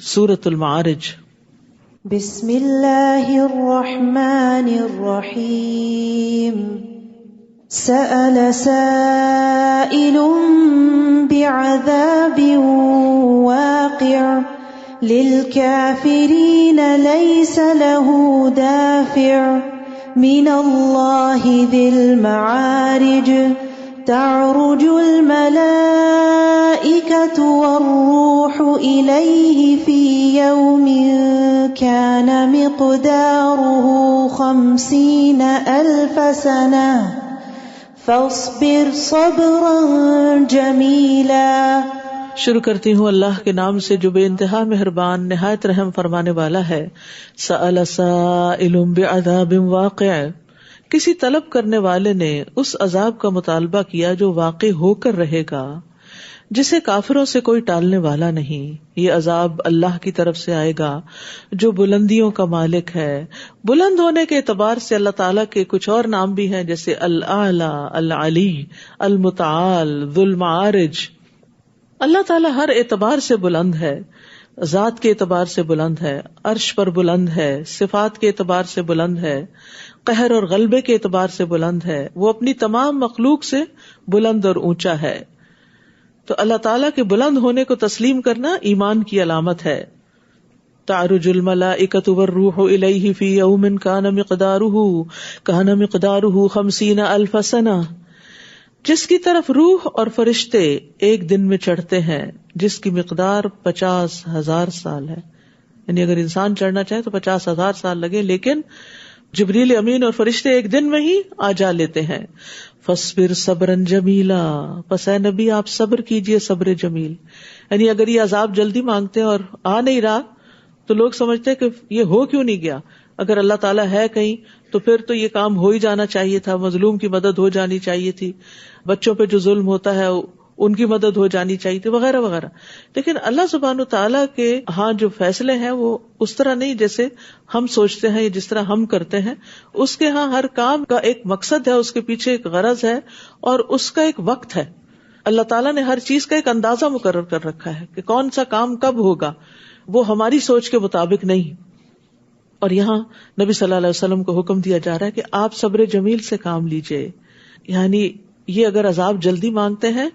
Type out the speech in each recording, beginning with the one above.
سورۃ المعارج۔ بسم اللہ الرحمن الرحیم۔ سأل سائل بعذاب واقع للكافرین لیس له دافع من اللہ ذی المعارج تعرج الملائکۃ والروح الیہ فی یوم كان مقداره 50,000 سنة فاصبر صبرا جمیلا۔ شروع کرتی ہوں اللہ کے نام سے جو بے انتہا مہربان نہایت رحم فرمانے والا ہے۔ سأل سائل بعذاب واقع، کسی طلب کرنے والے نے اس عذاب کا مطالبہ کیا جو واقع ہو کر رہے گا، جسے کافروں سے کوئی ٹالنے والا نہیں۔ یہ عذاب اللہ کی طرف سے آئے گا جو بلندیوں کا مالک ہے۔ بلند ہونے کے اعتبار سے اللہ تعالیٰ کے کچھ اور نام بھی ہیں، جیسے الاعلی، العلی، المتعال، ذو المعارج۔ اللہ تعالیٰ ہر اعتبار سے بلند ہے، ذات کے اعتبار سے بلند ہے، عرش پر بلند ہے، صفات کے اعتبار سے بلند ہے، قہر اور غلبے کے اعتبار سے بلند ہے۔ وہ اپنی تمام مخلوق سے بلند اور اونچا ہے۔ تو اللہ تعالیٰ کے بلند ہونے کو تسلیم کرنا ایمان کی علامت ہے۔ تعرج الملائکۃ والروح الیہ فی یوم کان مقدارہ 50,000 سنہ، جس کی طرف روح اور فرشتے ایک دن میں چڑھتے ہیں جس کی مقدار 50,000 سال ہے۔ یعنی اگر انسان چڑھنا چاہے تو 50,000 سال لگے، لیکن جبریل امین اور فرشتے ایک دن میں ہی آ جا لیتے ہیں۔ فاصبر صبرا جمیلا، پس اے نبی آپ صبر کیجئے صبر جمیل۔ یعنی اگر یہ عذاب جلدی مانگتے ہیں اور آ نہیں رہا تو لوگ سمجھتے ہیں کہ یہ ہو کیوں نہیں گیا۔ اگر اللہ تعالیٰ ہے کہیں تو پھر تو یہ کام ہو ہی جانا چاہیے تھا، مظلوم کی مدد ہو جانی چاہیے تھی، بچوں پہ جو ظلم ہوتا ہے ان کی مدد ہو جانی چاہیے تھی، وغیرہ وغیرہ۔ لیکن اللہ سبحانہ تعالیٰ کے ہاں جو فیصلے ہیں وہ اس طرح نہیں جیسے ہم سوچتے ہیں یا جس طرح ہم کرتے ہیں۔ اس کے ہاں ہر کام کا ایک مقصد ہے، اس کے پیچھے ایک غرض ہے اور اس کا ایک وقت ہے۔ اللہ تعالیٰ نے ہر چیز کا ایک اندازہ مقرر کر رکھا ہے کہ کون سا کام کب ہوگا، وہ ہماری سوچ کے مطابق نہیں۔ اور یہاں نبی صلی اللہ علیہ وسلم کو حکم دیا جا رہا ہے کہ آپ صبر جمیل سے کام لیجئے۔ یعنی یہ اگر عذاب جلدی مانگتے ہیں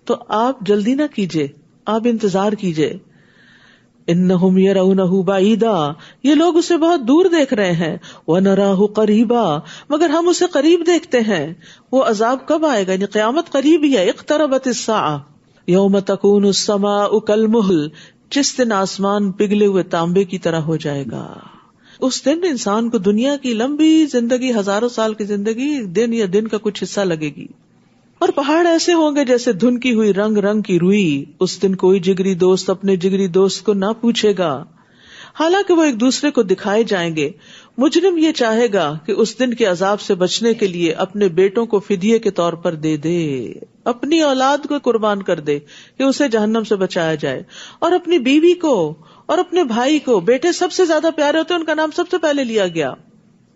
تو آپ جلدی نہ کیجئے، آپ انتظار کیجئے۔ انہم یرونہ بعیدا، یہ لوگ اسے بہت دور دیکھ رہے ہیں، ونراہ قریبا، مگر ہم اسے قریب دیکھتے ہیں۔ وہ عذاب کب آئے گا؟ یعنی قیامت قریب ہی ہے۔ اقتربت الساعہ یوم تکون السماء کالمہل، جس دن آسمان پگھلے ہوئے تانبے کی طرح ہو جائے گا۔ اس دن انسان کو دنیا کی لمبی زندگی، ہزاروں سال کی زندگی، دن یا دن کا کچھ حصہ لگے گی۔ اور پہاڑ ایسے ہوں گے جیسے دھنکی ہوئی رنگ رنگ کی روئی۔ اس دن کوئی جگری دوست اپنے جگری دوست کو نہ پوچھے گا، حالانکہ وہ ایک دوسرے کو دکھائے جائیں گے۔ مجرم یہ چاہے گا کہ اس دن کے عذاب سے بچنے کے لیے اپنے بیٹوں کو فدیے کے طور پر دے دے، اپنی اولاد کو قربان کر دے کہ اسے جہنم سے بچایا جائے، اور اپنی بیوی کو اور اپنے بھائی کو۔ بیٹے سب سے زیادہ پیارے ہوتے ہیں، ان کا نام سب سے پہلے لیا گیا،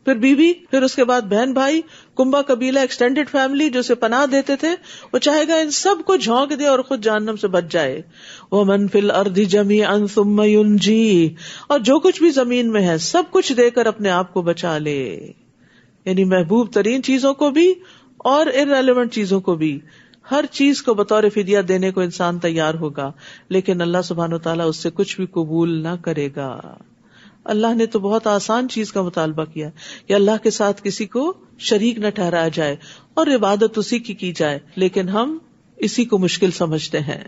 پھر بیوی، پھر اس کے بعد بہن بھائی، کنبا قبیلہ، ایکسٹینڈیڈ فیملی جو اسے پناہ دیتے تھے۔ وہ چاہے گا ان سب کو جھونک دے اور خود جہنم سے بچ جائے۔ وَمَن فِي الْأَرْضِ جَمِيعًا ثُمَّ يُنْجِيهِ، اور جو کچھ بھی زمین میں ہے سب کچھ دے کر اپنے آپ کو بچا لے۔ یعنی محبوب ترین چیزوں کو بھی اور irrelevant چیزوں کو بھی، ہر چیز کو بطور فدیہ دینے کو انسان تیار ہوگا، لیکن اللہ سبحانہ وتعالیٰ اس سے کچھ بھی قبول نہ کرے گا۔ اللہ نے تو بہت آسان چیز کا مطالبہ کیا کہ اللہ کے ساتھ کسی کو شریک نہ ٹھہرایا جائے اور عبادت اسی کی جائے، لیکن ہم اسی کو مشکل سمجھتے ہیں۔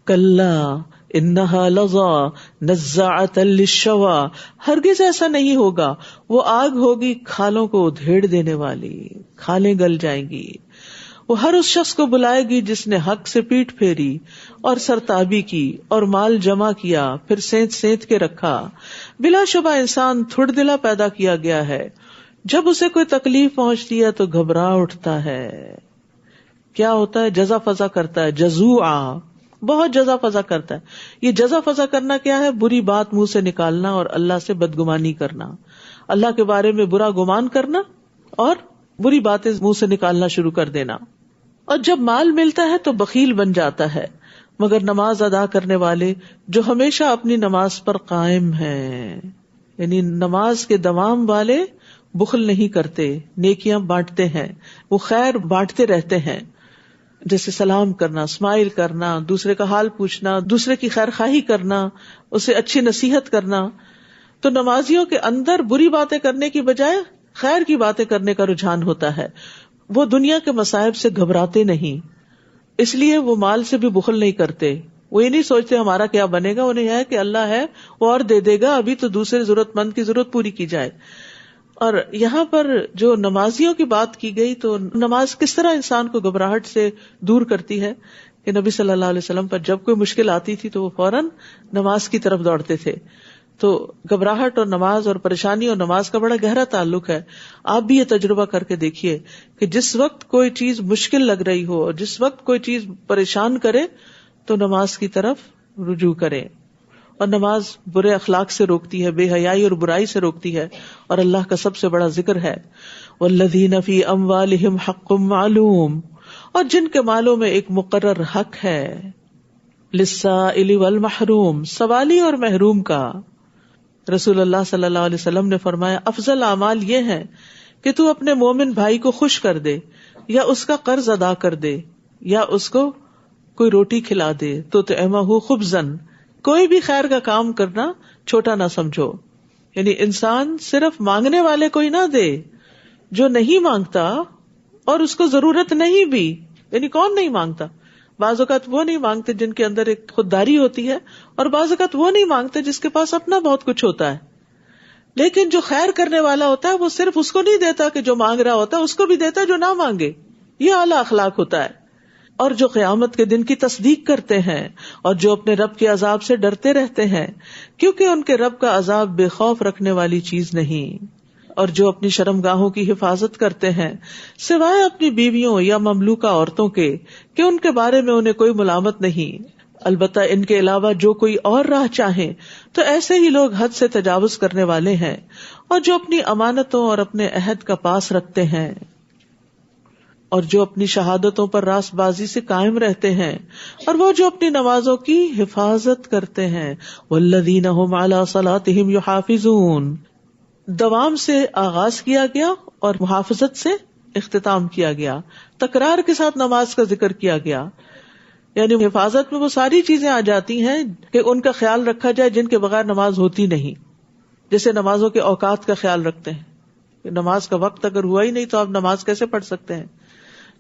کلا انہا لظی نزاعۃ للشوی، ہرگز ایسا نہیں ہوگا، وہ آگ ہوگی کھالوں کو ادھیڑ دینے والی، کھالیں گل جائیں گی۔ وہ ہر اس شخص کو بلائے گی جس نے حق سے پیٹ پھیری اور سرتابی کی اور مال جمع کیا، پھر سینت سینت کے رکھا۔ بلا شبہ انسان تھوڑ دلا پیدا کیا گیا ہے، جب اسے کوئی تکلیف پہنچتی ہے تو گھبرا اٹھتا ہے۔ کیا ہوتا ہے؟ جزا فضا کرتا ہے، جزوعا، بہت جزا فضا کرتا ہے۔ یہ جزا فضا کرنا کیا ہے؟ بری بات منہ سے نکالنا اور اللہ سے بدگمانی کرنا، اللہ کے بارے میں برا گمان کرنا اور بری باتیں منہ سے نکالنا شروع کر دینا۔ اور جب مال ملتا ہے تو بخیل بن جاتا ہے، مگر نماز ادا کرنے والے جو ہمیشہ اپنی نماز پر قائم ہیں. یعنی نماز کے دوام والے بخل نہیں کرتے، نیکیاں بانٹتے ہیں، وہ خیر بانٹتے رہتے ہیں، جیسے سلام کرنا، اسمائل کرنا، دوسرے کا حال پوچھنا، دوسرے کی خیر خواہی کرنا، اسے اچھی نصیحت کرنا. تو نمازیوں کے اندر بری باتیں کرنے کی بجائے خیر کی باتیں کرنے کا رجحان ہوتا ہے. وہ دنیا کے مصائب سے گھبراتے نہیں، اس لیے وہ مال سے بھی بخل نہیں کرتے. وہ یہ نہیں سوچتے ہمارا کیا بنے گا، انہیں ہے کہ اللہ ہے وہ اور دے دے گا، ابھی تو دوسرے ضرورت مند کی ضرورت پوری کی جائے. اور یہاں پر جو نمازیوں کی بات کی گئی تو نماز کس طرح انسان کو گھبراہٹ سے دور کرتی ہے کہ نبی صلی اللہ علیہ وسلم پر جب کوئی مشکل آتی تھی تو وہ فوراً نماز کی طرف دوڑتے تھے. تو گھبراہٹ اور نماز اور پریشانی اور نماز کا بڑا گہرا تعلق ہے. آپ بھی یہ تجربہ کر کے دیکھیے کہ جس وقت کوئی چیز مشکل لگ رہی ہو اور جس وقت کوئی چیز پریشان کرے تو نماز کی طرف رجوع کریں. اور نماز برے اخلاق سے روکتی ہے، بے حیائی اور برائی سے روکتی ہے، اور اللہ کا سب سے بڑا ذکر ہے والذین فی اموالہم حق معلوم، اور جن کے مالوں میں ایک مقرر حق ہے، للسائل والمحروم، سوالی اور محروم کا. رسول اللہ صلی اللہ علیہ وسلم نے فرمایا افضل اعمال یہ ہیں کہ تو اپنے مومن بھائی کو خوش کر دے، یا اس کا قرض ادا کر دے، یا اس کو کوئی روٹی کھلا دے. تو طعمہ خبزن، کوئی بھی خیر کا کام کرنا چھوٹا نہ سمجھو. یعنی انسان صرف مانگنے والے کو ہی نہ دے، جو نہیں مانگتا اور اس کو ضرورت نہیں بھی. یعنی کون نہیں مانگتا؟ بعض اوقات وہ نہیں مانگتے جن کے اندر ایک خودداری ہوتی ہے، اور بعض اوقات وہ نہیں مانگتے جس کے پاس اپنا بہت کچھ ہوتا ہے. لیکن جو خیر کرنے والا ہوتا ہے وہ صرف اس کو نہیں دیتا کہ جو مانگ رہا ہوتا ہے، اس کو بھی دیتا ہے جو نہ مانگے. یہ اعلیٰ اخلاق ہوتا ہے. اور جو قیامت کے دن کی تصدیق کرتے ہیں اور جو اپنے رب کے عذاب سے ڈرتے رہتے ہیں، کیونکہ ان کے رب کا عذاب بے خوف رکھنے والی چیز نہیں. اور جو اپنی شرمگاہوں کی حفاظت کرتے ہیں سوائے اپنی بیویوں یا مملوکہ عورتوں کے کہ ان کے بارے میں انہیں کوئی ملامت نہیں، البتہ ان کے علاوہ جو کوئی اور راہ چاہیں تو ایسے ہی لوگ حد سے تجاوز کرنے والے ہیں. اور جو اپنی امانتوں اور اپنے عہد کا پاس رکھتے ہیں اور جو اپنی شہادتوں پر راست بازی سے قائم رہتے ہیں اور وہ جو اپنی نمازوں کی حفاظت کرتے ہیں. والذین ھم علی صلاتہم یحافظون، دوام سے آغاز کیا گیا اور محافظت سے اختتام کیا گیا. تکرار کے ساتھ نماز کا ذکر کیا گیا. یعنی حفاظت میں وہ ساری چیزیں آ جاتی ہیں کہ ان کا خیال رکھا جائے جن کے بغیر نماز ہوتی نہیں. جیسے نمازوں کے اوقات کا خیال رکھتے ہیں، نماز کا وقت اگر ہوا ہی نہیں تو آپ نماز کیسے پڑھ سکتے ہیں.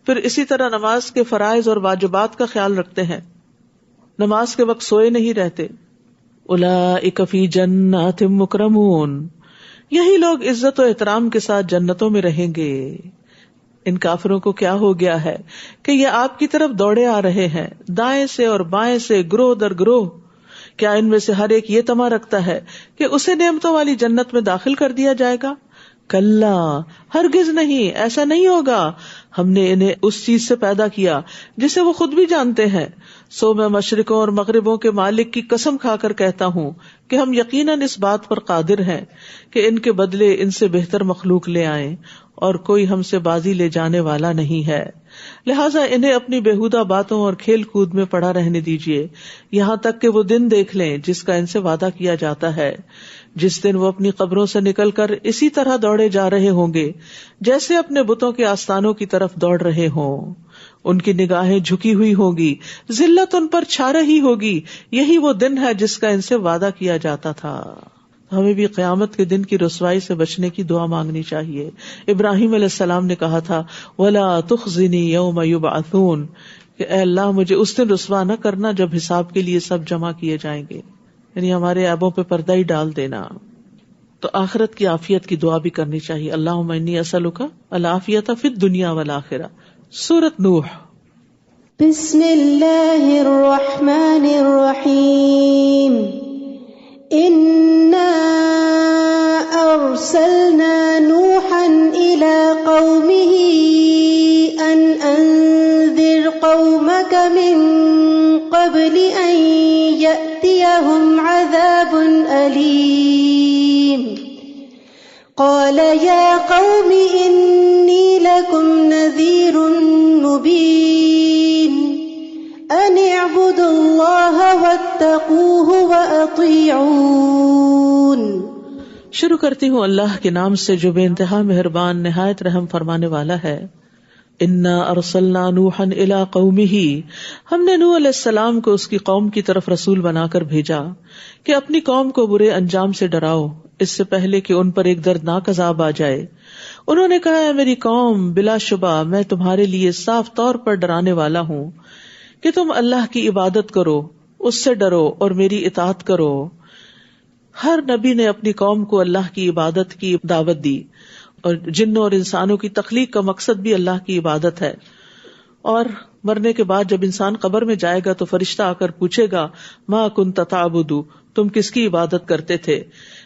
پھر اسی طرح نماز کے فرائض اور واجبات کا خیال رکھتے ہیں، نماز کے وقت سوئے نہیں رہتے. اولئک فی جنات مکرمون، یہی لوگ عزت و احترام کے ساتھ جنتوں میں رہیں گے. ان کافروں کو کیا ہو گیا ہے کہ یہ آپ کی طرف دوڑے آ رہے ہیں، دائیں سے اور بائیں سے، گروہ در گروہ. کیا ان میں سے ہر ایک یہ طمع رکھتا ہے کہ اسے نعمتوں والی جنت میں داخل کر دیا جائے گا؟ کلا، ہرگز نہیں، ایسا نہیں ہوگا. ہم نے انہیں اس چیز سے پیدا کیا جسے وہ خود بھی جانتے ہیں. سو میں مشرقوں اور مغربوں کے مالک کی قسم کھا کر کہتا ہوں کہ ہم یقیناً اس بات پر قادر ہیں کہ ان کے بدلے ان سے بہتر مخلوق لے آئیں، اور کوئی ہم سے بازی لے جانے والا نہیں ہے. لہٰذا انہیں اپنی بیہودہ باتوں اور کھیل کود میں پڑا رہنے دیجیے یہاں تک کہ وہ دن دیکھ لیں جس کا ان سے وعدہ کیا جاتا ہے، جس دن وہ اپنی قبروں سے نکل کر اسی طرح دوڑے جا رہے ہوں گے جیسے اپنے بتوں کے آستانوں کی طرف دوڑ رہے ہوں. ان کی نگاہیں جھکی ہوئی ہوگی، ذلت ان پر چھا رہی ہوگی. یہی وہ دن ہے جس کا ان سے وعدہ کیا جاتا تھا. ہمیں بھی قیامت کے دن کی رسوائی سے بچنے کی دعا مانگنی چاہیے. ابراہیم علیہ السلام نے کہا تھا وَلَا تُخْزِنِي يَوْمَ يُبْعَثُونَ، کہ اے اللہ مجھے اس دن رسوا نہ کرنا جب حساب کے لیے سب جمع کیے جائیں گے. یعنی ہمارے عیبوں پہ پردہ ہی ڈال دینا. تو آخرت کی عافیت کی دعا بھی کرنی چاہیے. اللہم انی اسألک العافیۃ فی الدنیا والآخرہ. سورۃ نوح. بسم اللہ الرحمن الرحیم. انا ارسلنا نوحا الى قومه ان انذر قومك من قبل ان يأتيهم عذاب أليم. قال يا قوم إني لكم نذير مبين. أن اعبدوا اعبدوا اللہ واتقوہ وأطیعون. شروع کرتی ہوں اللہ کے نام سے جو بے انتہا مہربان نہایت رحم فرمانے والا ہے. انا ارسلنا نوحا الی قومہ، ہم نے نوح علیہ السلام کو اس کی قوم کی طرف رسول بنا کر بھیجا کہ اپنی قوم کو برے انجام سے ڈراؤ اس سے پہلے کہ ان پر ایک دردناک عذاب آ جائے. انہوں نے کہا، اے میری قوم، بلا شبہ میں تمہارے لیے صاف طور پر ڈرانے والا ہوں کہ تم اللہ کی عبادت کرو، اس سے ڈرو اور میری اطاعت کرو. ہر نبی نے اپنی قوم کو اللہ کی عبادت کی دعوت دی، اور جنوں اور انسانوں کی تخلیق کا مقصد بھی اللہ کی عبادت ہے. اور مرنے کے بعد جب انسان قبر میں جائے گا تو فرشتہ آ کر پوچھے گا، ما کنت تعبد، تم کس کی عبادت کرتے تھے؟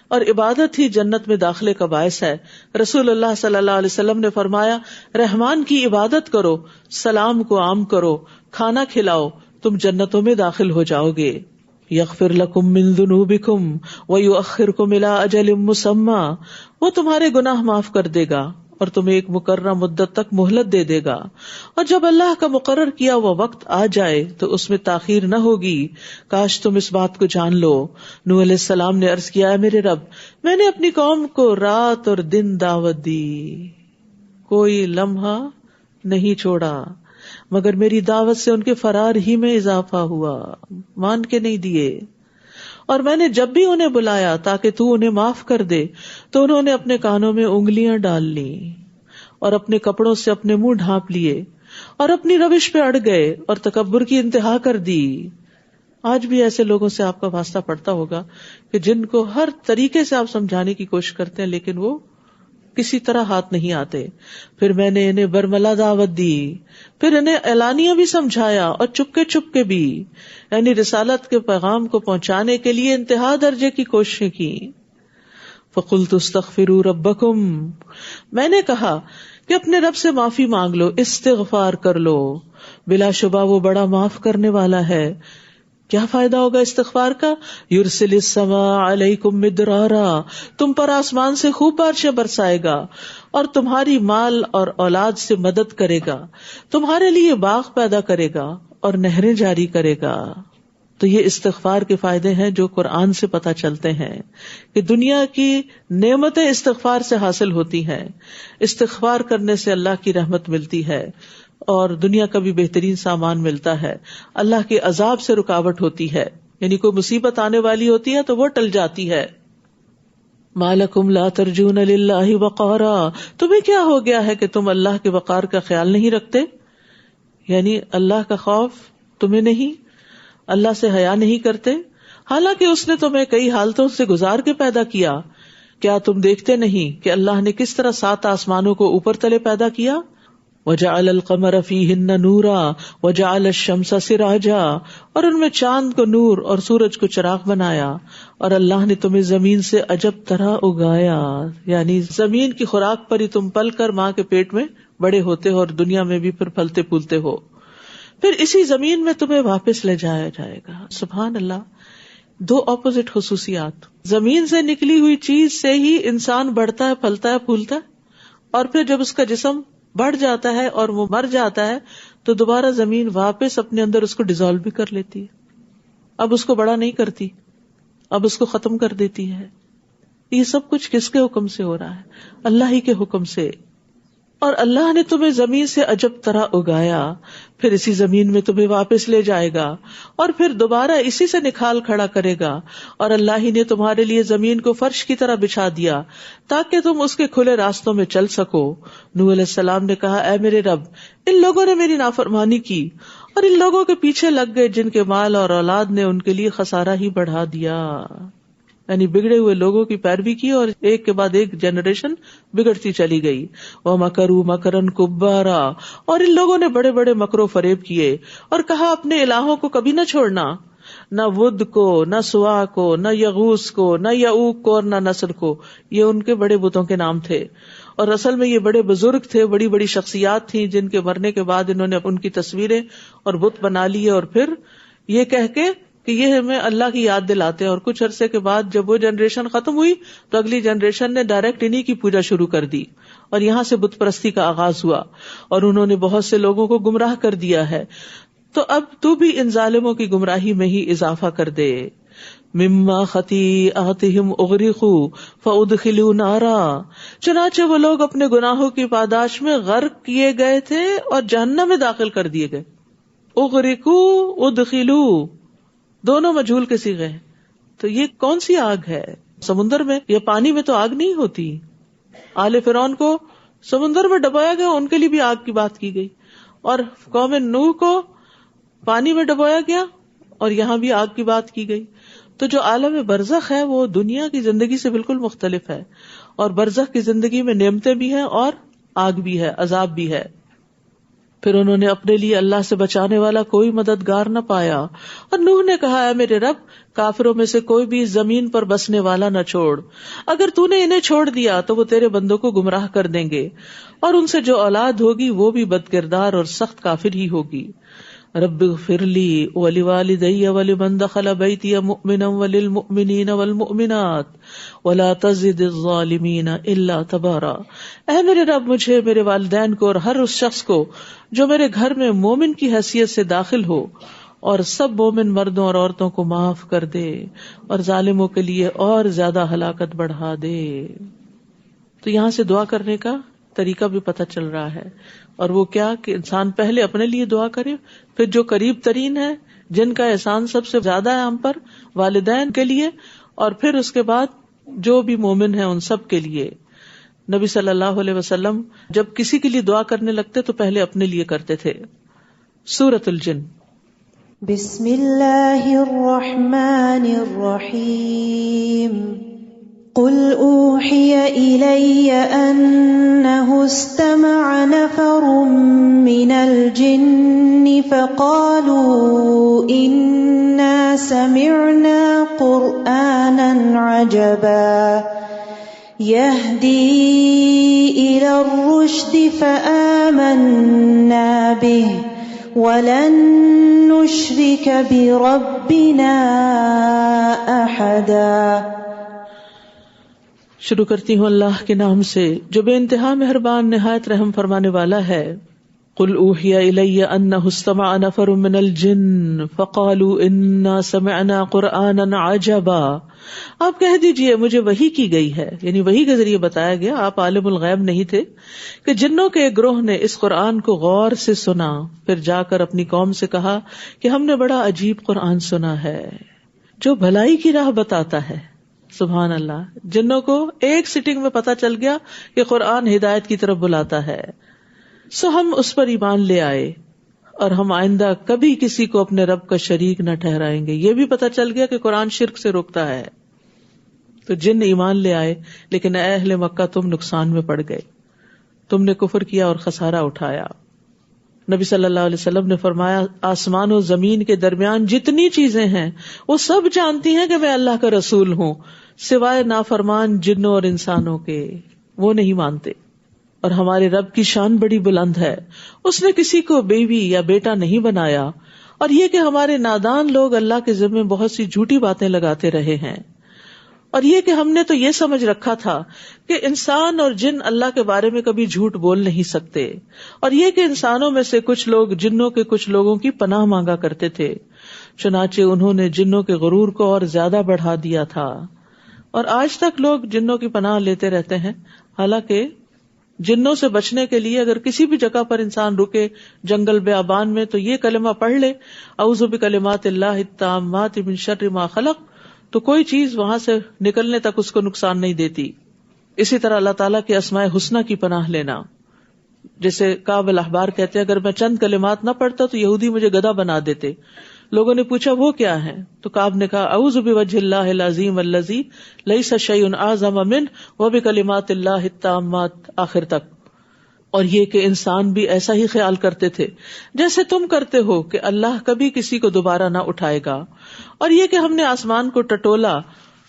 اور عبادت ہی جنت میں داخلے کا باعث ہے. رسول اللہ صلی اللہ علیہ وسلم نے فرمایا، رحمان کی عبادت کرو، سلام کو عام کرو، کھانا کھلاؤ، تم جنتوں میں داخل ہو جاؤ گے. یغفر لکم من ذنوبکم ویؤخرکم الی اجل مسمی، وہ تمہارے گناہ معاف کر دے گا اور تمہیں ایک مقررہ مدت تک مہلت دے دے گا، اور جب اللہ کا مقرر کیا ہوا وقت آ جائے تو اس میں تاخیر نہ ہوگی. کاش تم اس بات کو جان لو. نوح علیہ السلام نے عرض کیا، میرے رب، میں نے اپنی قوم کو رات اور دن دعوت دی، کوئی لمحہ نہیں چھوڑا، مگر میری دعوت سے ان کے فرار ہی میں اضافہ ہوا، مان کے نہیں دیے. اور میں نے جب بھی انہیں بلایا تاکہ تو انہیں معاف کر دے تو انہوں نے اپنے کانوں میں انگلیاں ڈال لی اور اپنے کپڑوں سے اپنے منہ ڈھانپ لیے اور اپنی روش پہ اڑ گئے اور تکبر کی انتہا کر دی. آج بھی ایسے لوگوں سے آپ کا واسطہ پڑتا ہوگا کہ جن کو ہر طریقے سے آپ سمجھانے کی کوشش کرتے ہیں لیکن وہ کسی طرح ہاتھ نہیں آتے. پھر میں نے انہیں برملا دعوت دی، پھر انہیں اعلانیہ بھی سمجھایا اور چپکے بھی، یعنی رسالت کے پیغام کو پہنچانے کے لیے انتہا درجے کی کوششیں کی. فَقُلْتُ اسْتَغْفِرُوا رَبَّكُمْ، میں نے کہا کہ اپنے رب سے معافی مانگ لو، استغفار کر لو، بلا شبہ وہ بڑا معاف کرنے والا ہے. کیا فائدہ ہوگا استغفار کا؟ یرسل السماء علیکم مدرارا، تم پر آسمان سے خوب بارشیں برسائے گا اور تمہاری مال اور اولاد سے مدد کرے گا، تمہارے لیے باغ پیدا کرے گا اور نہریں جاری کرے گا. تو یہ استغفار کے فائدے ہیں جو قرآن سے پتہ چلتے ہیں کہ دنیا کی نعمتیں استغفار سے حاصل ہوتی ہیں. استغفار کرنے سے اللہ کی رحمت ملتی ہے اور دنیا کا بھی بہترین سامان ملتا ہے. اللہ کے عذاب سے رکاوٹ ہوتی ہے، یعنی کوئی مصیبت آنے والی ہوتی ہے تو وہ ٹل جاتی ہے. ما لکم لا ترجون للہ وقارا، تمہیں کیا ہو گیا ہے کہ تم اللہ کے وقار کا خیال نہیں رکھتے، یعنی اللہ کا خوف تمہیں نہیں، اللہ سے حیا نہیں کرتے، حالانکہ اس نے تمہیں کئی حالتوں سے گزار کے پیدا کیا. کیا تم دیکھتے نہیں کہ اللہ نے کس طرح 7 آسمانوں کو اوپر تلے پیدا کیا؟ وَجَعَلَ الْقَمَرَ فِيهِنَّ نُورًا وَجَعَلَ الشَّمْسَ سِرَاجًا، اور ان میں چاند کو نور اور سورج کو چراغ بنایا. اور اللہ نے تمہیں زمین سے عجب طرح اگایا، یعنی زمین کی خوراک پر ہی تم پل کر ماں کے پیٹ میں بڑے ہوتے ہو اور دنیا میں بھی پھر پھلتے پھولتے ہو، پھر اسی زمین میں تمہیں واپس لے جایا جائے گا. سبحان اللہ، 2 اپوزٹ خصوصیات. زمین سے نکلی ہوئی چیز سے ہی انسان بڑھتا ہے، پھلتا ہے، پھولتا ہے، اور پھر جب اس کا جسم بڑھ جاتا ہے اور وہ مر جاتا ہے تو دوبارہ زمین واپس اپنے اندر اس کو ڈیزالو بھی کر لیتی ہے. اب اس کو بڑا نہیں کرتی، اب اس کو ختم کر دیتی ہے. یہ سب کچھ کس کے حکم سے ہو رہا ہے؟ اللہ ہی کے حکم سے. اور اللہ نے تمہیں زمین سے عجب طرح اگایا، پھر اسی زمین میں تمہیں واپس لے جائے گا اور پھر دوبارہ اسی سے نکھال کھڑا کرے گا. اور اللہ ہی نے تمہارے لیے زمین کو فرش کی طرح بچھا دیا تاکہ تم اس کے کھلے راستوں میں چل سکو. نوح علیہ السلام نے کہا، اے میرے رب، ان لوگوں نے میری نافرمانی کی اور ان لوگوں کے پیچھے لگ گئے جن کے مال اور اولاد نے ان کے لیے خسارہ ہی بڑھا دیا. یعنی بگڑے ہوئے لوگوں کی پیروی کی اور ایک کے بعد ایک جنریشن بگڑتی چلی گئی. وَمَكَرُوا مَكْرًا كُبَّارًا، اور ان لوگوں نے بڑے بڑے مکر و فریب کیے اور کہا اپنے الہوں کو کبھی نہ چھوڑنا، نہ ود کو، نہ سوا کو، نہ یغوث کو، نہ یعوق کو اور نہ نصر کو. یہ ان کے بڑے بتوں کے نام تھے اور اصل میں یہ بڑے بزرگ تھے، بڑی بڑی شخصیات تھیں جن کے مرنے کے بعد انہوں نے ان کی تصویریں اور بت بنا لیے اور پھر یہ کہہ کے کہ یہ ہمیں اللہ کی یاد دلاتے ہیں. اور کچھ عرصے کے بعد جب وہ جنریشن ختم ہوئی تو اگلی جنریشن نے ڈائریکٹ انہی کی پوجا شروع کر دی اور یہاں سے بت پرستی کا آغاز ہوا اور انہوں نے بہت سے لوگوں کو گمراہ کر دیا ہے. تو اب تو بھی ان ظالموں کی گمراہی میں ہی اضافہ کر دے. مما خطیئاتہم اغرقوا فادخلوا نارا، چنانچہ وہ لوگ اپنے گناہوں کی پاداش میں غرق کیے گئے تھے اور جہنم میں داخل کر دیے گئے. اغرقوا ادخلوا دونوں مجہول کے صیغے ہیں. تو یہ کون سی آگ ہے؟ سمندر میں یا پانی میں تو آگ نہیں ہوتی. آل فرعون کو سمندر میں ڈبویا گیا، ان کے لیے بھی آگ کی بات کی گئی، اور قوم نوح کو پانی میں ڈبویا گیا اور یہاں بھی آگ کی بات کی گئی. تو جو عالم برزخ ہے وہ دنیا کی زندگی سے بالکل مختلف ہے، اور برزخ کی زندگی میں نعمتیں بھی ہیں اور آگ بھی ہے، عذاب بھی ہے. پھر انہوں نے اپنے لیے اللہ سے بچانے والا کوئی مددگار نہ پایا، اور نوح نے کہا اے میرے رب، کافروں میں سے کوئی بھی زمین پر بسنے والا نہ چھوڑ، اگر تو نے انہیں چھوڑ دیا تو وہ تیرے بندوں کو گمراہ کر دیں گے، اور ان سے جو اولاد ہوگی وہ بھی بدکردار اور سخت کافر ہی ہوگی. رب اغفر لی ولوالدی ولمن دخل بیتی مؤمنا وللمؤمنین والمؤمنات ولا تزد الظالمین الا تبارا. اے میرے رب، مجھے، میرے والدین کو اور ہر اس شخص کو جو میرے گھر میں مومن کی حیثیت سے داخل ہو، اور سب مومن مردوں اور عورتوں کو معاف کر دے، اور ظالموں کے لیے اور زیادہ ہلاکت بڑھا دے. تو یہاں سے دعا کرنے کا طریقہ بھی پتہ چل رہا ہے، اور وہ کیا کہ انسان پہلے اپنے لیے دعا کرے، پھر جو قریب ترین ہے، جن کا احسان سب سے زیادہ ہے ہم پر، والدین کے لیے، اور پھر اس کے بعد جو بھی مومن ہیں ان سب کے لیے. نبی صلی اللہ علیہ وسلم جب کسی کے لیے دعا کرنے لگتے تو پہلے اپنے لیے کرتے تھے. سورۃ الجن. بسم اللہ الرحمن الرحیم. قل اوحی الی انہ استمع نفر من الجن فقالوا انا سمعنا قرآنا عجبا يهدي الى الرشد فآمنا به ولن نشرك بربنا احدا. شروع کرتی ہوں اللہ کے نام سے جو بے انتہا مہربان نہایت رحم فرمانے والا ہے. قل اوحی الی انہ استمع نفر من الجن فقالوا انا سمعنا قرآنا عجبا. آپ کہہ دیجئے مجھے وحی کی گئی ہے، یعنی وحی کے ذریعے بتایا گیا، آپ عالم الغیب نہیں تھے، کہ جنوں کے ایک گروہ نے اس قرآن کو غور سے سنا، پھر جا کر اپنی قوم سے کہا کہ ہم نے بڑا عجیب قرآن سنا ہے جو بھلائی کی راہ بتاتا ہے. سبحان اللہ. جنوں کو ایک سٹنگ میں پتا چل گیا کہ قرآن ہدایت کی طرف بلاتا ہے، سو ہم اس پر ایمان لے آئے، اور ہم آئندہ کبھی کسی کو اپنے رب کا شریک نہ ٹھہرائیں گے. یہ بھی پتا چل گیا کہ قرآن شرک سے روکتا ہے. تو جن ایمان لے آئے، لیکن اے اہل مکہ تم نقصان میں پڑ گئے، تم نے کفر کیا اور خسارہ اٹھایا. نبی صلی اللہ علیہ وسلم نے فرمایا آسمان و زمین کے درمیان جتنی چیزیں ہیں وہ سب جانتی ہیں کہ میں اللہ کا رسول ہوں، سوائے نافرمان جنوں اور انسانوں کے، وہ نہیں مانتے. اور ہمارے رب کی شان بڑی بلند ہے، اس نے کسی کو بیوی یا بیٹا نہیں بنایا. اور یہ کہ ہمارے نادان لوگ اللہ کے ذمے بہت سی جھوٹی باتیں لگاتے رہے ہیں. اور یہ کہ ہم نے تو یہ سمجھ رکھا تھا کہ انسان اور جن اللہ کے بارے میں کبھی جھوٹ بول نہیں سکتے، اور یہ کہ انسانوں میں سے کچھ لوگ جنوں کے کچھ لوگوں کی پناہ مانگا کرتے تھے، چنانچہ انہوں نے جنوں کے غرور کو اور زیادہ بڑھا دیا تھا. اور آج تک لوگ جنوں کی پناہ لیتے رہتے ہیں، حالانکہ جنوں سے بچنے کے لیے اگر کسی بھی جگہ پر انسان رکے، جنگل بیابان میں، تو یہ کلمہ پڑھ لے اعوذ بکلمات اللہ التامات من شر ما خلق، تو کوئی چیز وہاں سے نکلنے تک اس کو نقصان نہیں دیتی. اسی طرح اللہ تعالیٰ کے اسماء حسنی کی پناہ لینا، جیسے کعب الاحبار کہتے ہیں اگر میں چند کلمات نہ پڑھتا تو یہودی مجھے گدھا بنا دیتے. لوگوں نے پوچھا وہ کیا ہے، تو کعب نے کہا اعوذ بوجہ اللہ العظیم الذی لیس شیء اعظم منہ وبکلمات اللہ التامات، آخر تک. اور یہ کہ انسان بھی ایسا ہی خیال کرتے تھے جیسے تم کرتے ہو کہ اللہ کبھی کسی کو دوبارہ نہ اٹھائے گا. اور یہ کہ ہم نے آسمان کو ٹٹولا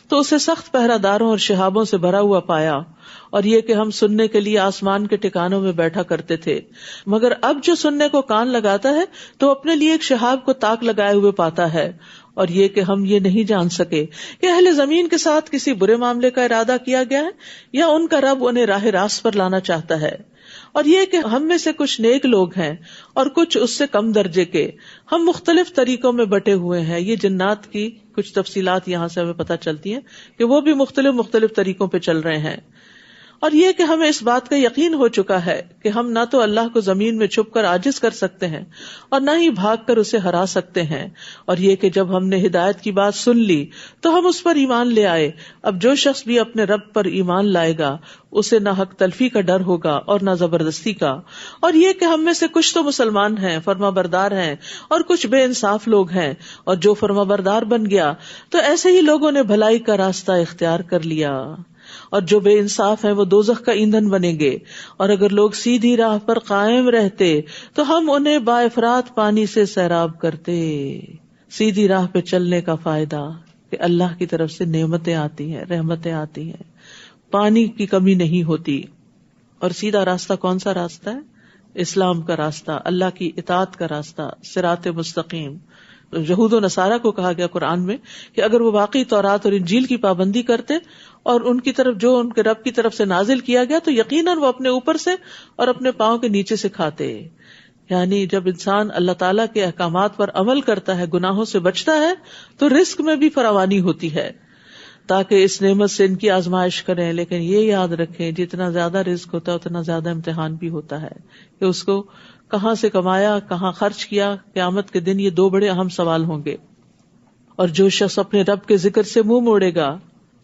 تو اسے سخت پہرہ داروں اور شہابوں سے بھرا ہوا پایا. اور یہ کہ ہم سننے کے لیے آسمان کے ٹھکانوں میں بیٹھا کرتے تھے، مگر اب جو سننے کو کان لگاتا ہے تو اپنے لیے ایک شہاب کو تاک لگائے ہوئے پاتا ہے. اور یہ کہ ہم یہ نہیں جان سکے کہ اہل زمین کے ساتھ کسی برے معاملے کا ارادہ کیا گیا ہے یا ان کا رب انہیں راہ راست پر لانا چاہتا ہے. اور یہ کہ ہم میں سے کچھ نیک لوگ ہیں اور کچھ اس سے کم درجے کے، ہم مختلف طریقوں میں بٹے ہوئے ہیں. یہ جنات کی کچھ تفصیلات یہاں سے ہمیں پتہ چلتی ہیں کہ وہ بھی مختلف طریقوں پہ چل رہے ہیں. اور یہ کہ ہمیں اس بات کا یقین ہو چکا ہے کہ ہم نہ تو اللہ کو زمین میں چھپ کر عاجز کر سکتے ہیں اور نہ ہی بھاگ کر اسے ہرا سکتے ہیں. اور یہ کہ جب ہم نے ہدایت کی بات سن لی تو ہم اس پر ایمان لے آئے. اب جو شخص بھی اپنے رب پر ایمان لائے گا اسے نہ حق تلفی کا ڈر ہوگا اور نہ زبردستی کا. اور یہ کہ ہم میں سے کچھ تو مسلمان ہیں، فرما بردار ہیں، اور کچھ بے انصاف لوگ ہیں. اور جو فرما بردار بن گیا تو ایسے ہی لوگوں نے بھلائی کا راستہ اختیار کر لیا، اور جو بے انصاف ہیں وہ دوزخ کا ایندھن بنیں گے. اور اگر لوگ سیدھی راہ پر قائم رہتے تو ہم انہیں بافرات پانی سے سیراب کرتے. سیدھی راہ پہ چلنے کا فائدہ کہ اللہ کی طرف سے نعمتیں آتی ہیں، رحمتیں آتی ہیں، پانی کی کمی نہیں ہوتی. اور سیدھا راستہ کون سا راستہ ہے؟ اسلام کا راستہ، اللہ کی اطاعت کا راستہ، صراط مستقیم. یہود و نصارہ کو کہا گیا قرآن میں کہ اگر وہ واقعی تورات اور انجیل کی پابندی کرتے اور ان کی طرف جو ان کے رب کی طرف سے نازل کیا گیا تو یقیناً وہ اپنے اوپر سے اور اپنے پاؤں کے نیچے سے کھاتے. یعنی جب انسان اللہ تعالیٰ کے احکامات پر عمل کرتا ہے، گناہوں سے بچتا ہے، تو رزق میں بھی فراوانی ہوتی ہے تاکہ اس نعمت سے ان کی آزمائش کریں. لیکن یہ یاد رکھیں جتنا زیادہ رزق ہوتا ہے اتنا زیادہ امتحان بھی ہوتا ہے کہ اس کو کہاں سے کمایا، کہاں خرچ کیا. قیامت کے دن یہ دو بڑے اہم سوال ہوں گے. اور جو شخص اپنے رب کے ذکر سے منہ موڑے گا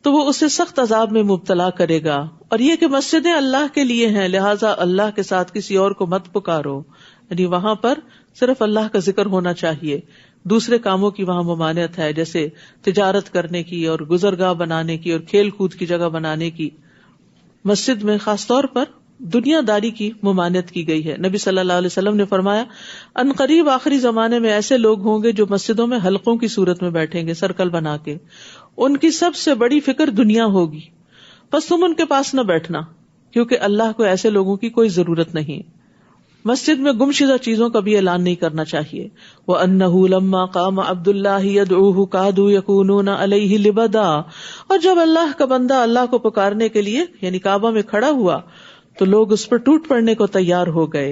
تو وہ اسے سخت عذاب میں مبتلا کرے گا. اور یہ کہ مسجدیں اللہ کے لیے ہیں، لہٰذا اللہ کے ساتھ کسی اور کو مت پکارو. یعنی وہاں پر صرف اللہ کا ذکر ہونا چاہیے، دوسرے کاموں کی وہاں ممانعت ہے، جیسے تجارت کرنے کی اور گزرگاہ بنانے کی اور کھیل کود کی جگہ بنانے کی. مسجد میں خاص طور پر دنیا داری کی ممانعت کی گئی ہے. نبی صلی اللہ علیہ وسلم نے فرمایا ان قریب آخری زمانے میں ایسے لوگ ہوں گے جو مسجدوں میں حلقوں کی صورت میں بیٹھیں گے، سرکل بنا کے. ان کی سب سے بڑی فکر دنیا ہوگی، بس تم ان کے پاس نہ بیٹھنا، کیونکہ اللہ کو ایسے لوگوں کی کوئی ضرورت نہیں. مسجد میں گمشدہ چیزوں کا بھی اعلان نہیں کرنا چاہیے. وَأَنَّهُ لَمَّا قَامَ عَبْدُ اللَّهِ يَدْعُوهُ كَادُوا يَكُونُونَ عَلَيْهِ لِبَدًا. اور جب اللہ کا بندہ اللہ کو پکارنے کے لیے یعنی کعبہ میں کھڑا ہوا تو لوگ اس پر ٹوٹ پڑنے کو تیار ہو گئے.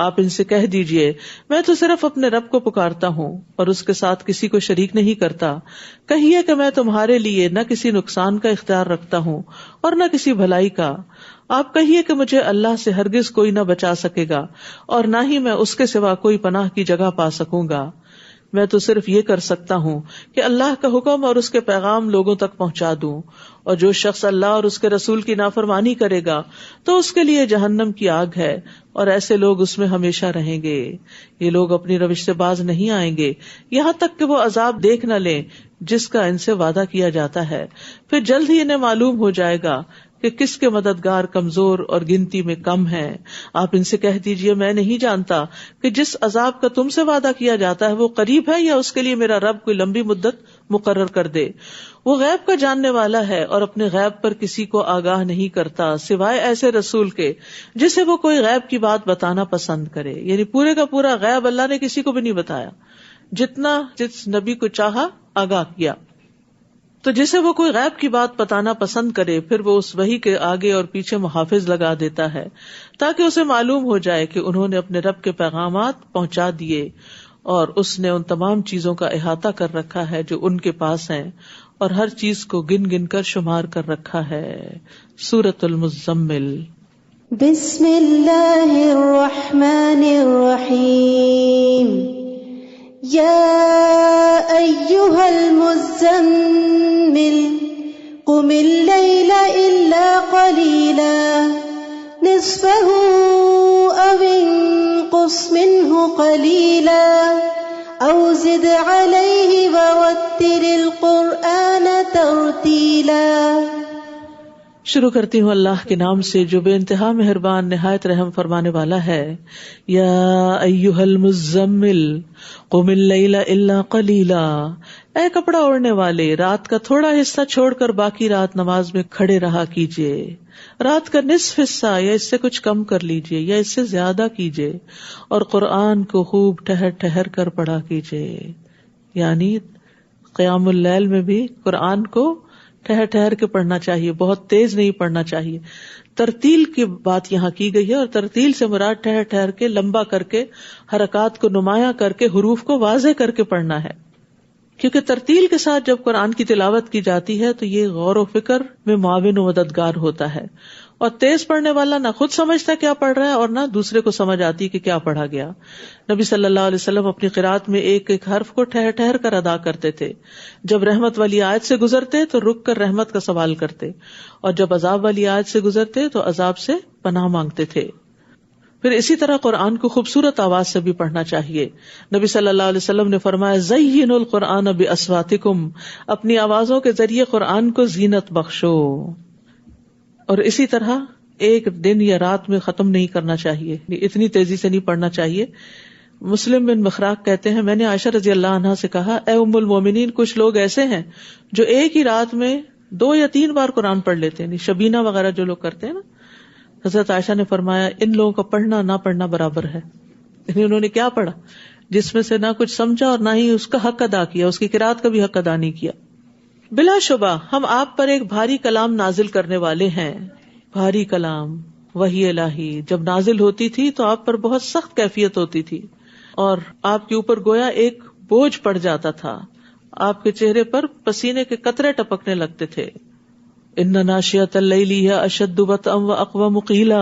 آپ ان سے کہہ دیجئے میں تو صرف اپنے رب کو پکارتا ہوں اور اس کے ساتھ کسی کو شریک نہیں کرتا. کہیے کہ میں تمہارے لیے نہ کسی نقصان کا اختیار رکھتا ہوں اور نہ کسی بھلائی کا. آپ کہیے کہ مجھے اللہ سے ہرگز کوئی نہ بچا سکے گا اور نہ ہی میں اس کے سوا کوئی پناہ کی جگہ پا سکوں گا. میں تو صرف یہ کر سکتا ہوں کہ اللہ کا حکم اور اس کے پیغام لوگوں تک پہنچا دوں. اور جو شخص اللہ اور اس کے رسول کی نافرمانی کرے گا تو اس کے لیے جہنم کی آگ ہے اور ایسے لوگ اس میں ہمیشہ رہیں گے. یہ لوگ اپنی روش سے باز نہیں آئیں گے یہاں تک کہ وہ عذاب دیکھ نہ لیں جس کا ان سے وعدہ کیا جاتا ہے. پھر جلد ہی انہیں معلوم ہو جائے گا کہ کس کے مددگار کمزور اور گنتی میں کم ہیں. آپ ان سے کہہ دیجئے میں نہیں جانتا کہ جس عذاب کا تم سے وعدہ کیا جاتا ہے وہ قریب ہے یا اس کے لیے میرا رب کوئی لمبی مدت مقرر کر دے. وہ غیب کا جاننے والا ہے اور اپنے غیب پر کسی کو آگاہ نہیں کرتا سوائے ایسے رسول کے جسے وہ کوئی غیب کی بات بتانا پسند کرے. یعنی پورے کا پورا غیب اللہ نے کسی کو بھی نہیں بتایا، جتنا جس نبی کو چاہا آگاہ کیا. تو جسے وہ کوئی غیب کی بات بتانا پسند کرے پھر وہ اس وحی کے آگے اور پیچھے محافظ لگا دیتا ہے تاکہ اسے معلوم ہو جائے کہ انہوں نے اپنے رب کے پیغامات پہنچا دیے اور اس نے ان تمام چیزوں کا احاطہ کر رکھا ہے جو ان کے پاس ہیں اور ہر چیز کو گن گن کر شمار کر رکھا ہے. سورۃ المزمل. بسم اللہ الرحمن الرحیم. یا ایھا المزمل قم اللیل الا قلیلا نصفہ او انقص منہ قلیلا او زد علیہ ورتل القرآن ترتیلا. شروع کرتی ہوں اللہ کے نام سے جو بے انتہا مہربان نہایت رحم فرمانے والا ہے. یا ایھا المزمل قم اللیل الا قلیلا. اے کپڑا اوڑھنے والے رات کا تھوڑا حصہ چھوڑ کر باقی رات نماز میں کھڑے رہا کیجئے. رات کا نصف حصہ یا اس سے کچھ کم کر لیجئے یا اس سے زیادہ کیجئے اور قرآن کو خوب ٹھہر ٹھہر کر پڑھا کیجئے. یعنی قیام اللیل میں بھی قرآن کو ٹھہر ٹھہر کے پڑھنا چاہیے، بہت تیز نہیں پڑھنا چاہیے. ترتیل کی بات یہاں کی گئی ہے، اور ترتیل سے مراد ٹھہر ٹھہر کے، لمبا کر کے، حرکات کو نمایاں کر کے، حروف کو واضح کر کے پڑھنا ہے. کیونکہ ترتیل کے ساتھ جب قرآن کی تلاوت کی جاتی ہے تو یہ غور و فکر میں معاون و مددگار ہوتا ہے، اور تیز پڑھنے والا نہ خود سمجھتا کیا پڑھ رہا ہے اور نہ دوسرے کو سمجھ آتی کہ کیا پڑھا گیا. نبی صلی اللہ علیہ وسلم اپنی قرات میں ایک ایک حرف کو ٹھہر ٹھہر کر ادا کرتے تھے. جب رحمت والی آیت سے گزرتے تو رک کر رحمت کا سوال کرتے، اور جب عذاب والی آیت سے گزرتے تو عذاب سے پناہ مانگتے تھے. پھر اسی طرح قرآن کو خوبصورت آواز سے بھی پڑھنا چاہیے. نبی صلی اللہ علیہ وسلم نے فرمایا زینوا القرآن باصواتکم، اپنی آوازوں کے ذریعے قرآن کو زینت بخشو. اور اسی طرح ایک دن یا رات میں ختم نہیں کرنا چاہیے، اتنی تیزی سے نہیں پڑھنا چاہیے. مسلم بن مخراق کہتے ہیں، میں نے عائشہ رضی اللہ عنہا سے کہا، اے ام المومنین، کچھ لوگ ایسے ہیں جو ایک ہی رات میں 2 یا 3 بار قرآن پڑھ لیتے ہیں، شبینہ وغیرہ جو لوگ کرتے ہیں نا. حضرت عائشہ نے فرمایا ان لوگوں کا پڑھنا نہ پڑھنا برابر ہے. یعنی انہوں نے کیا پڑھا جس میں سے نہ کچھ سمجھا اور نہ ہی اس کا حق ادا کیا، اس کی قرات کا بھی حق ادا نہیں کیا. بلا شبہ ہم آپ پر ایک بھاری کلام نازل کرنے والے ہیں. بھاری کلام وحی الہی جب نازل ہوتی تھی تو آپ پر بہت سخت کیفیت ہوتی تھی، اور آپ کے اوپر گویا ایک بوجھ پڑ جاتا تھا. آپ کے چہرے پر پسینے کے قطرے ٹپکنے لگتے تھے. ان ناشئۃ اللیل ہی اشد وطئا واقوم قیلا،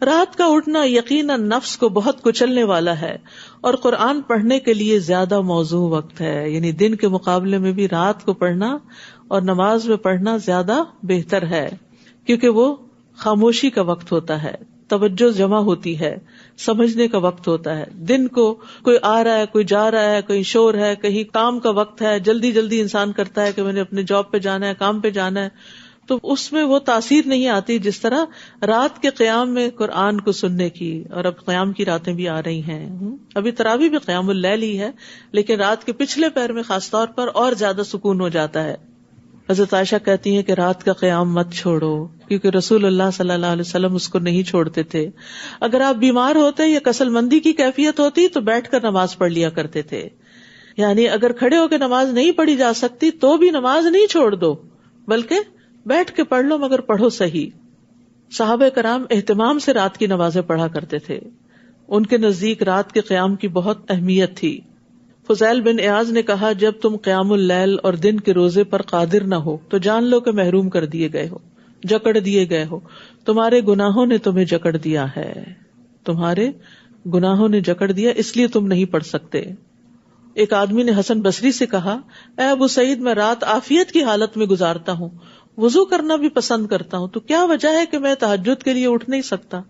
رات کا اٹھنا یقیناً نفس کو بہت کچلنے والا ہے، اور قرآن پڑھنے کے لیے زیادہ موزوں وقت ہے. یعنی دن کے مقابلے میں بھی رات کو پڑھنا اور نماز میں پڑھنا زیادہ بہتر ہے، کیونکہ وہ خاموشی کا وقت ہوتا ہے، توجہ جمع ہوتی ہے، سمجھنے کا وقت ہوتا ہے. دن کو کوئی آ رہا ہے، کوئی جا رہا ہے، کوئی شور ہے، کہیں کام کا وقت ہے، جلدی جلدی انسان کرتا ہے کہ میں نے اپنے جاب پہ جانا ہے، کام پہ جانا ہے، تو اس میں وہ تاثیر نہیں آتی جس طرح رات کے قیام میں قرآن کو سننے کی. اور اب قیام کی راتیں بھی آ رہی ہیں، ابھی تراویح بھی قیام اللیل ہی ہے، لیکن رات کے پچھلے پہر میں خاص طور پر اور زیادہ سکون ہو جاتا ہے. حضرت عائشہ کہتی ہیں کہ رات کا قیام مت چھوڑو، کیونکہ رسول اللہ صلی اللہ علیہ وسلم اس کو نہیں چھوڑتے تھے. اگر آپ بیمار ہوتے یا کسل مندی کی کیفیت ہوتی تو بیٹھ کر نماز پڑھ لیا کرتے تھے. یعنی اگر کھڑے ہو کے نماز نہیں پڑھی جا سکتی تو بھی نماز نہیں چھوڑ دو، بلکہ بیٹھ کے پڑھ لو، مگر پڑھو صحیح. صحابہ کرام اہتمام سے رات کی نمازیں پڑھا کرتے تھے. ان کے نزدیک رات کے قیام کی بہت اہمیت تھی. فضیل بن ایاز نے کہا، جب تم قیام اللیل اور دن کے روزے پر قادر نہ ہو تو جان لو کہ محروم کر دیے گئے ہو، جکڑ دیے گئے ہو. تمہارے گناہوں نے تمہیں جکڑ دیا ہے، تمہارے گناہوں نے جکڑ دیا، اس لیے تم نہیں پڑھ سکتے. ایک آدمی نے حسن بصری سے کہا، اے ابو سعید، میں رات عافیت کی حالت میں گزارتا ہوں، وضو کرنا بھی پسند کرتا ہوں، تو کیا وجہ ہے کہ میں تہجد کے لیے اٹھ نہیں سکتا؟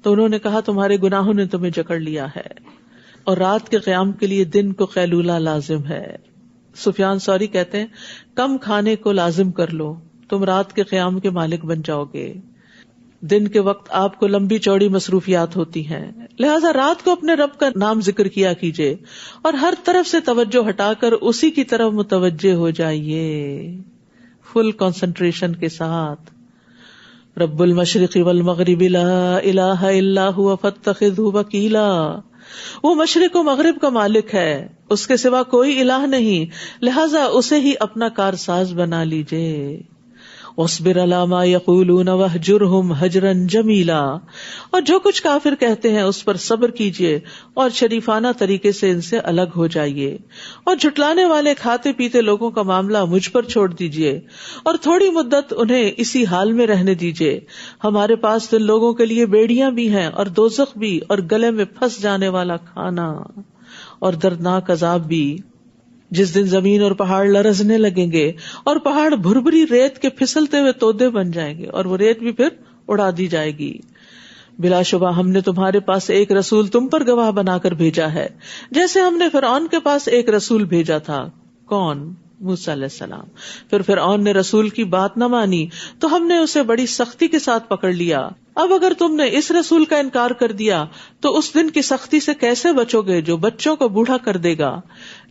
تو انہوں نے کہا، تمہارے گناہوں نے تمہیں جکڑ لیا ہے، اور رات کے قیام کے لیے دن کو قیلولہ لازم ہے. سفیان ثوری کہتے ہیں، کم کھانے کو لازم کر لو، تم رات کے قیام کے مالک بن جاؤ گے. دن کے وقت آپ کو لمبی چوڑی مصروفیات ہوتی ہیں، لہذا رات کو اپنے رب کا نام ذکر کیا کیجیے، اور ہر طرف سے توجہ ہٹا کر اسی کی طرف متوجہ ہو جائیے، فل کنسنٹریشن کے ساتھ. رب المشرق والمغرب لا الہ الا هو فاتخذہ وکیلا، وہ مشرق و مغرب کا مالک ہے، اس کے سوا کوئی الہ نہیں، لہذا اسے ہی اپنا کارساز بنا لیجئے. واصبر علی ما یقولون واہجرہم ہجرا جمیلا، اور جو کچھ کافر کہتے ہیں اس پر صبر کیجیے اور شریفانہ طریقے سے ان سے الگ ہو جائیے. اور جھٹلانے والے کھاتے پیتے لوگوں کا معاملہ مجھ پر چھوڑ دیجیے، اور تھوڑی مدت انہیں اسی حال میں رہنے دیجیے. ہمارے پاس تو لوگوں کے لیے بیڑیاں بھی ہیں اور دوزخ بھی، اور گلے میں پھنس جانے والا کھانا اور دردناک عذاب بھی، جس دن زمین اور پہاڑ لرزنے لگیں گے اور پہاڑ بھربری ریت کے پھسلتے ہوئے تودے بن جائیں گے، اور وہ ریت بھی پھر اڑا دی جائے گی. بلا شبہ ہم نے تمہارے پاس ایک رسول تم پر گواہ بنا کر بھیجا ہے، جیسے ہم نے فرعون کے پاس ایک رسول بھیجا تھا. کون؟ موسیٰ علیہ السلام. پھر فرعون نے رسول کی بات نہ مانی تو ہم نے اسے بڑی سختی کے ساتھ پکڑ لیا. اب اگر تم نے اس رسول کا انکار کر دیا تو اس دن کی سختی سے کیسے بچو گے جو بچوں کو بوڑھا کر دے گا،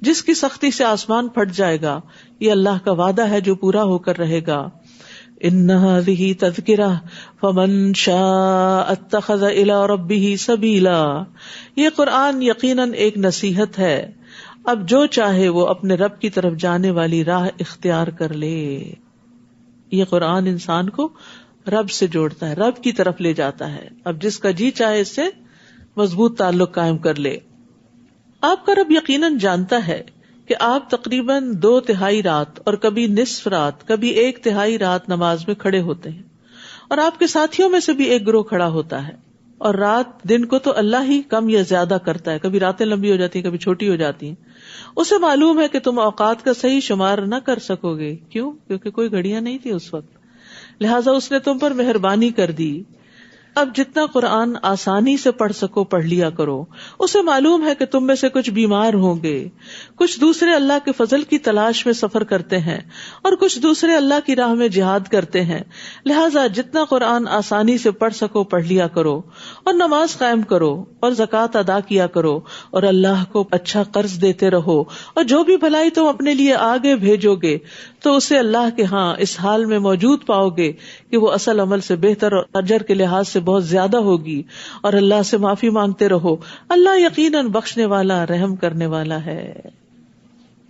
جس کی سختی سے آسمان پھٹ جائے گا. یہ اللہ کا وعدہ ہے جو پورا ہو کر رہے گا. ان هذه تذکرہ فمن شاء اتخذ الی ربہ سبیلا، یہ قرآن یقیناً ایک نصیحت ہے، اب جو چاہے وہ اپنے رب کی طرف جانے والی راہ اختیار کر لے. یہ قرآن انسان کو رب سے جوڑتا ہے، رب کی طرف لے جاتا ہے. اب جس کا جی چاہے اس سے مضبوط تعلق قائم کر لے. آپ کا رب یقیناً جانتا ہے کہ آپ تقریباً 2/3 رات اور کبھی نصف رات کبھی 1/3 رات نماز میں کھڑے ہوتے ہیں، اور آپ کے ساتھیوں میں سے بھی ایک گروہ کھڑا ہوتا ہے. اور رات دن کو تو اللہ ہی کم یا زیادہ کرتا ہے، کبھی راتیں لمبی ہو جاتی ہیں کبھی چھوٹی ہو جاتی ہیں. اسے معلوم ہے کہ تم اوقات کا صحیح شمار نہ کر سکو گے. کیوں؟ کیونکہ کوئی گھڑیاں نہیں تھی اس وقت، لہٰذا اس نے تم پر مہربانی کر دی. اب جتنا قرآن آسانی سے پڑھ سکو پڑھ لیا کرو. اسے معلوم ہے کہ تم میں سے کچھ بیمار ہوں گے، کچھ دوسرے اللہ کے فضل کی تلاش میں سفر کرتے ہیں، اور کچھ دوسرے اللہ کی راہ میں جہاد کرتے ہیں. لہٰذا جتنا قرآن آسانی سے پڑھ سکو پڑھ لیا کرو، اور نماز قائم کرو، اور زکوٰۃ ادا کیا کرو، اور اللہ کو اچھا قرض دیتے رہو. اور جو بھی بھلائی تم اپنے لیے آگے بھیجو گے تو اسے اللہ کے ہاں اس حال میں موجود پاؤ گے کہ وہ اصل عمل سے بہتر اور اجر کے لحاظ سے بہت زیادہ ہوگی. اور اللہ سے معافی مانگتے رہو، اللہ یقیناً بخشنے والا رحم کرنے والا ہے.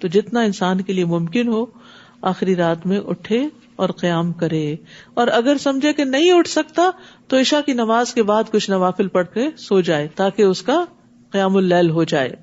تو جتنا انسان کے لیے ممکن ہو آخری رات میں اٹھے اور قیام کرے، اور اگر سمجھے کہ نہیں اٹھ سکتا تو عشاء کی نماز کے بعد کچھ نوافل پڑھ کے سو جائے تاکہ اس کا قیام اللیل ہو جائے.